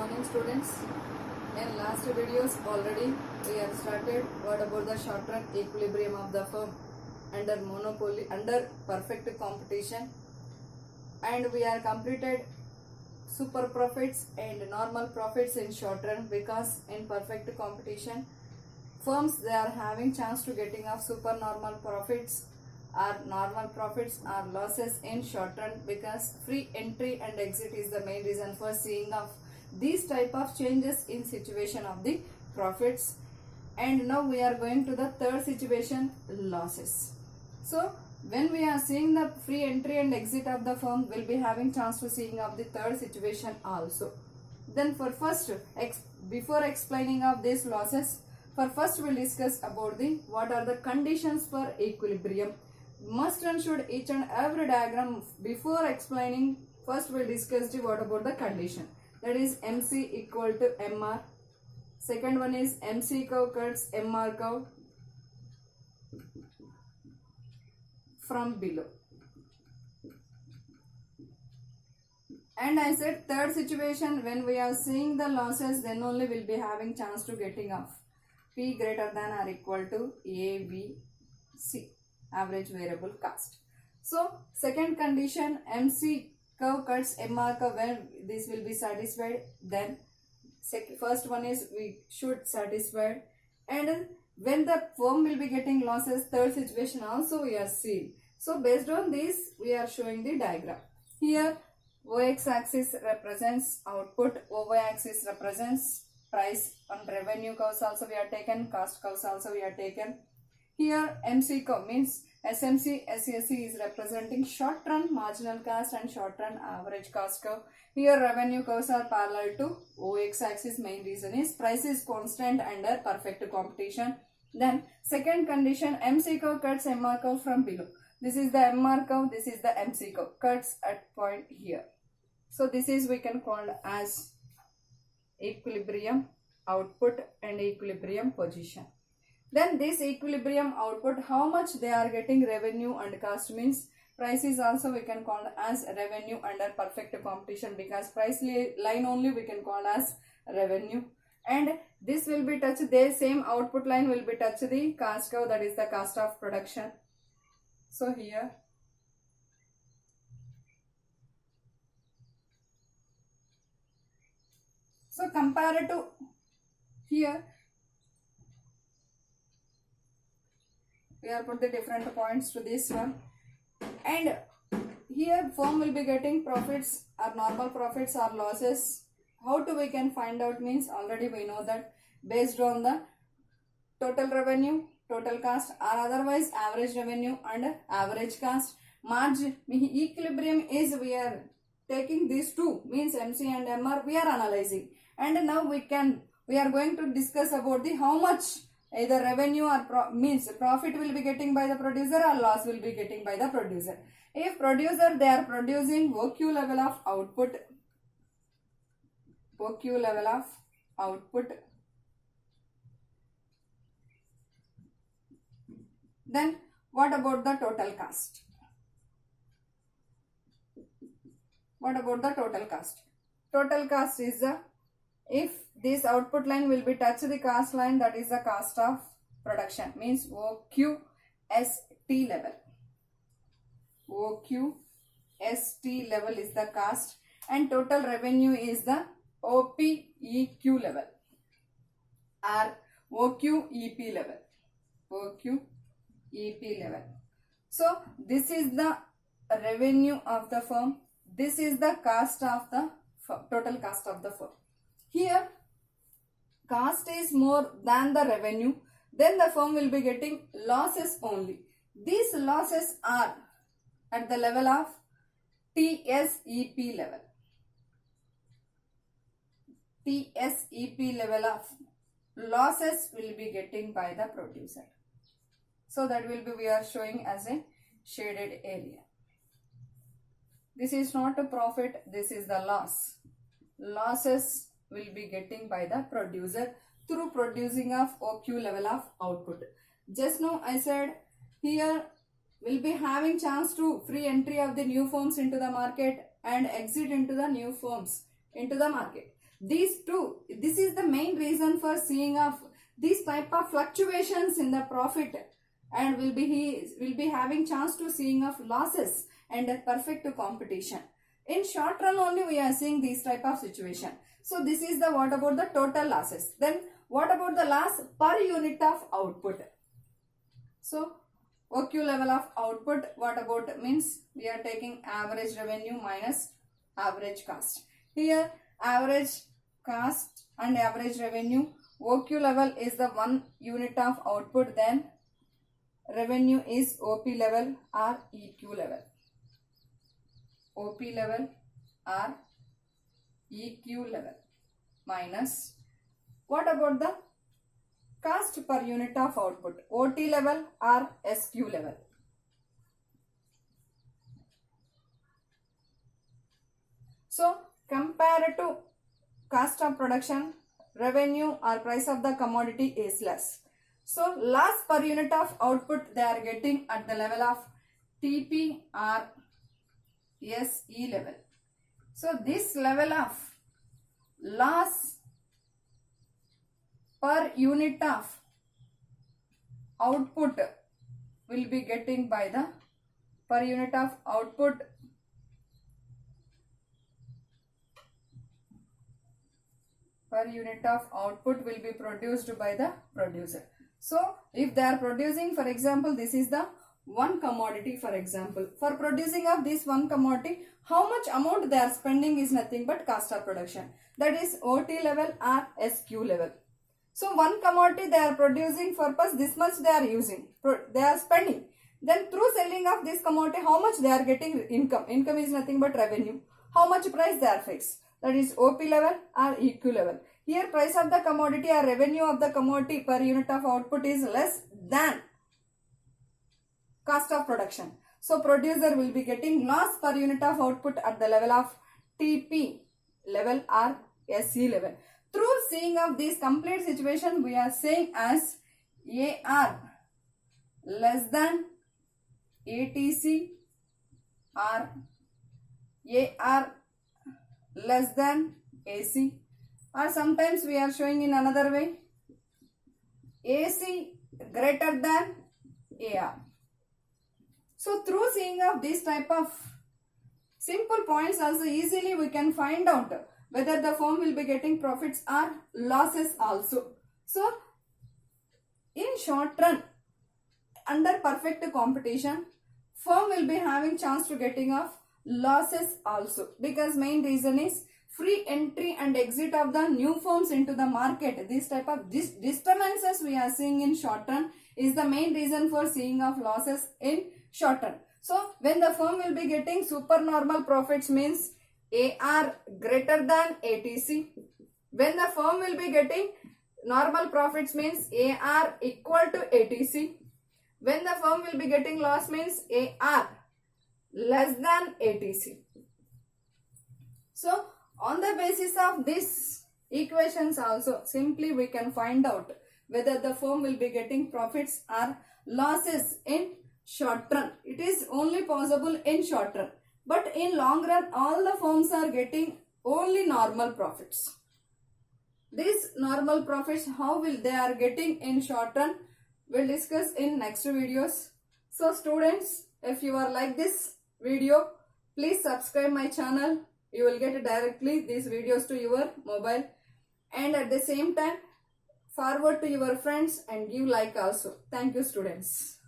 morning students. In last videos already we have started what about the short run equilibrium of the firm under monopoly, under perfect competition, and we are completed super profits and normal profits in short run, because in perfect competition firms they are having chance to getting of super normal profits or normal profits or losses in short run, because free entry and exit is the main reason for seeing of these type of changes in situation of the profits. And now we are going to the third situation, losses. So when we are seeing the free entry and exit of the firm, will be having chance to seeing of the third situation also. Then for first, before explaining of these losses, for first we'll discuss about the what are the conditions for equilibrium. Must and should each and every diagram before explaining. First we'll discuss the what about the condition, that is MC equal to MR. Second one is MC curve cuts MR curve from below. And I said third situation, when we are seeing the losses, then only we'll be having chance to getting of P greater than or equal to AVC, average variable cost. So second condition, MC curve cuts MR curve, when this will be satisfied, then first one is we should satisfied, and when the firm will be getting losses, third situation also we are seeing. So based on this we are showing the diagram. Here OX axis represents output, OY axis represents price, and revenue curves also we are taken, cost curves also we are taken. Here MC curve means SMC, SSC is representing short run marginal cost and short run average cost curve. Here revenue curves are parallel to OX axis. Main reason is price is constant under perfect competition. Then second condition, MC curve cuts MR curve from below. This is the MR curve, this is the MC curve, cuts at point here. So this is we can call as equilibrium output and equilibrium position. Then this equilibrium output, how much they are getting revenue and cost, means price is also we can call as revenue under perfect competition, because price line only we can call as revenue. And this will be touch the same output line will be touch the cost curve, that is the cost of production. So here so compared to here, we are put the different points to this one, and here firm will be getting profits or normal profits or losses. How to we can find out, means already we know that based on the total revenue, total cost, or otherwise average revenue and average cost. Margin equilibrium is we are taking these two, means MC and MR we are analyzing, and now we are going to discuss about the how much either revenue or means profit will be getting by the producer or loss will be getting by the producer. If producer they are producing OQ level of output, OQ level of output, then what about the total cost? What about the total cost? Total cost is the, if this output line will be touch the cost line, that is the cost of production, means OQST level. OQST level is the cost, and total revenue is the OPEQ level or OQEP level. OQEP level. So this is the revenue of the firm. This is the cost of the firm, total cost of the firm. Here cost is more than the revenue, then the firm will be getting losses only. These losses are at the level of TSEP level. TSEP level of losses will be getting by the producer. So that will be we are showing as a shaded area. This is not a profit, this is the loss. Losses will be getting by the producer through producing of OQ level of output. Just now I said here will be having chance to free entry of the new firms into the market and exit into the new firms into the market. These two, this is the main reason for seeing of these type of fluctuations in the profit, and will be having chance to seeing of losses and a perfect competition. In short run only we are seeing this type of situation. So this is the what about the total losses. Then what about the loss per unit of output? So OQ level of output, what about means we are taking average revenue minus average cost. Here average cost and average revenue, OQ level is the 1 unit of output, then revenue is OP level or EQ level. OP level or EQ level minus what about the cost per unit of output, OT level or SQ level. So compared to cost of production, revenue or price of the commodity is less. So loss per unit of output they are getting at the level of TP or SE level. So this level of loss per unit of output will be getting by the per unit of output will be produced by the producer. So if they are producing, for example, this is the one commodity, for example, for producing of this one commodity, how much amount they are spending is nothing but cost of production, that is OT level or SQ level. So one commodity they are producing purpose, this much they are using, they are spending. Then through selling of this commodity, how much they are getting income. Income is nothing but revenue. How much price they are fixed, that is OP level or EQ level. Here price of the commodity or revenue of the commodity per unit of output is less than cost of production. So producer will be getting loss per unit of output at the level of TP level or SE level. Through seeing of this complete situation, we are saying as AR less than ATC or AR less than AC, or sometimes we are showing in another way AC greater than AR. So through seeing of this type of simple points also easily we can find out whether the firm will be getting profits or losses also. So in short run, under perfect competition, firm will be having chance to getting of losses also, because main reason is free entry and exit of the new firms into the market. This type of disturbances we are seeing in short run is the main reason for seeing of losses in short run. So when the firm will be getting supernormal profits means AR greater than ATC. When the firm will be getting normal profits means AR equal to ATC. When the firm will be getting loss means AR less than ATC. So on the basis of these equations also, simply we can find out whether the firm will be getting profits or losses in short run. It is only possible in short run. But in long run, all the firms are getting only normal profits. These normal profits, how will they are getting in short run, we'll discuss in next videos. So students, if you are like this video, please subscribe my channel. You will get directly these videos to your mobile, and at the same time forward to your friends and give like also. Thank you students.